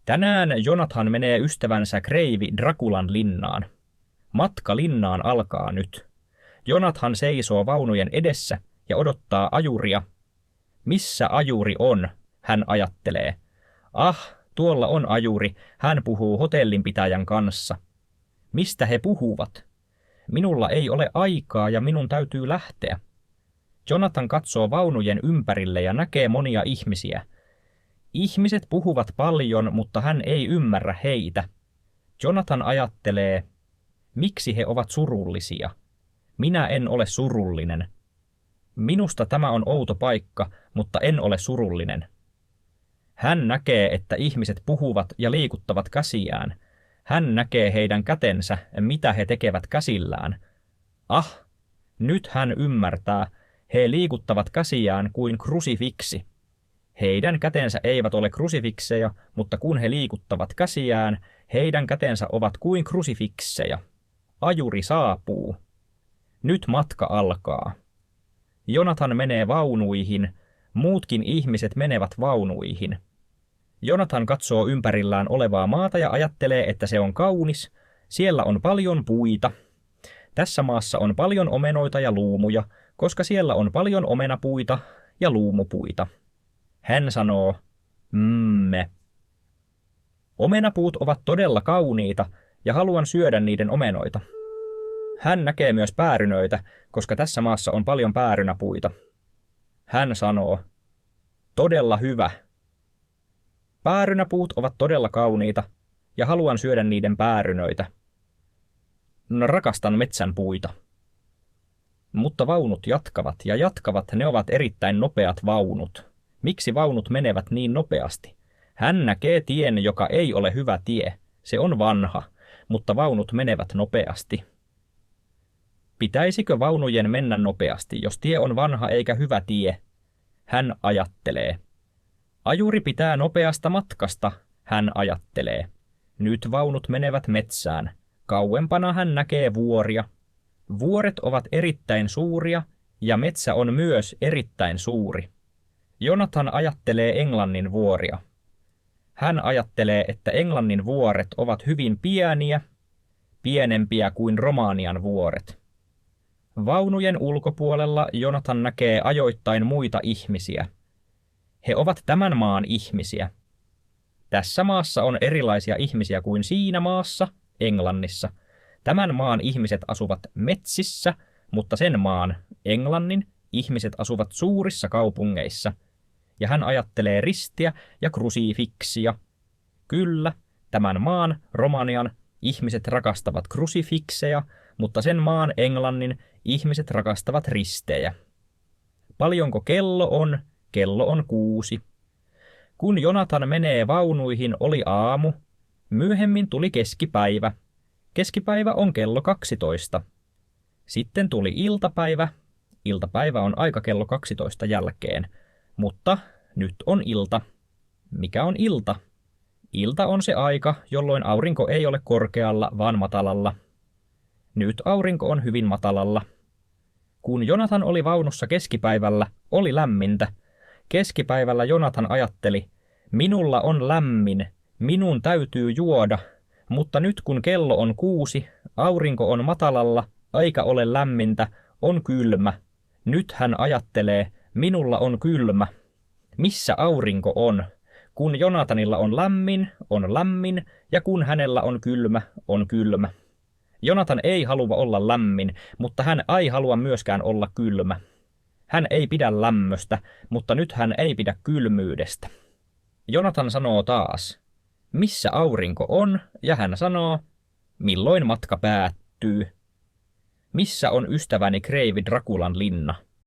Tänään Jonathan menee ystävänsä kreivi Drakulan linnaan. Matka linnaan alkaa nyt. Jonathan seisoo vaunujen edessä ja odottaa ajuria. Missä ajuri on, hän ajattelee. Ah, tuolla on ajuri, hän puhuu hotellinpitäjän kanssa. Mistä he puhuvat? Minulla ei ole aikaa ja minun täytyy lähteä. Jonathan katsoo vaunujen ympärille ja näkee monia ihmisiä. Ihmiset puhuvat paljon, mutta hän ei ymmärrä heitä. Jonathan ajattelee, miksi he ovat surullisia? Minä en ole surullinen. Minusta tämä on outo paikka, mutta en ole surullinen. Hän näkee, että ihmiset puhuvat ja liikuttavat käsiään. Hän näkee heidän kätensä, mitä he tekevät käsillään. Ah, nyt hän ymmärtää, he liikuttavat käsiään kuin krusifiksi. Heidän kätensä eivät ole krusifikseja, mutta kun he liikuttavat käsiään, heidän kätensä ovat kuin krusifikseja. Ajuri saapuu. Nyt matka alkaa. Jonathan menee vaunuihin, muutkin ihmiset menevät vaunuihin. Jonathan katsoo ympärillään olevaa maata ja ajattelee, että se on kaunis. Siellä on paljon puita. Tässä maassa on paljon omenoita ja luumuja, koska siellä on paljon omenapuita ja luumupuita. Hän sanoo, Omenapuut ovat todella kauniita ja haluan syödä niiden omenoita. Hän näkee myös päärynöitä, koska tässä maassa on paljon päärynäpuita. Hän sanoo, todella hyvä. Päärynäpuut ovat todella kauniita ja haluan syödä niiden päärynöitä. Rakastan metsän puita. Mutta vaunut jatkavat, ne ovat erittäin nopeat vaunut. Miksi vaunut menevät niin nopeasti? Hän näkee tien, joka ei ole hyvä tie. Se on vanha, mutta vaunut menevät nopeasti. Pitäisikö vaunujen mennä nopeasti, jos tie on vanha eikä hyvä tie? Hän ajattelee. Ajuri pitää nopeasta matkasta, hän ajattelee. Nyt vaunut menevät metsään. Kauempana hän näkee vuoria. Vuoret ovat erittäin suuria ja metsä on myös erittäin suuri. Jonathan ajattelee Englannin vuoria. Hän ajattelee, että Englannin vuoret ovat hyvin pieniä, pienempiä kuin Romanian vuoret. Vaunujen ulkopuolella Jonathan näkee ajoittain muita ihmisiä. He ovat tämän maan ihmisiä. Tässä maassa on erilaisia ihmisiä kuin siinä maassa, Englannissa. Tämän maan ihmiset asuvat metsissä, mutta sen maan, Englannin, ihmiset asuvat suurissa kaupungeissa. Ja hän ajattelee ristiä ja krusifiksia. Kyllä, tämän maan, Romanian, ihmiset rakastavat krusifikseja, mutta sen maan, Englannin, ihmiset rakastavat ristejä. Paljonko kello on? Kello on 6. Kun Jonathan menee vaunuihin, oli aamu. Myöhemmin tuli keskipäivä. Keskipäivä on kello 12. Sitten tuli iltapäivä. Iltapäivä on aika kello 12 jälkeen. Mutta nyt on ilta. Mikä on ilta? Ilta on se aika, jolloin aurinko ei ole korkealla, vaan matalalla. Nyt aurinko on hyvin matalalla. Kun Jonathan oli vaunussa keskipäivällä, oli lämmintä. Keskipäivällä Jonathan ajatteli, minulla on lämmin, minun täytyy juoda, mutta nyt kun kello on 6, aurinko on matalalla, eikä ole lämmintä, on kylmä. Nyt hän ajattelee, minulla on kylmä. Missä aurinko on? Kun Jonathanilla on lämmin, ja kun hänellä on kylmä. Jonathan ei halua olla lämmin, mutta hän ei halua myöskään olla kylmä. Hän ei pidä lämmöstä, mutta nyt hän ei pidä kylmyydestä. Jonathan sanoo taas, missä aurinko on, ja hän sanoo, milloin matka päättyy. Missä on ystäväni kreivi Drakulan linna?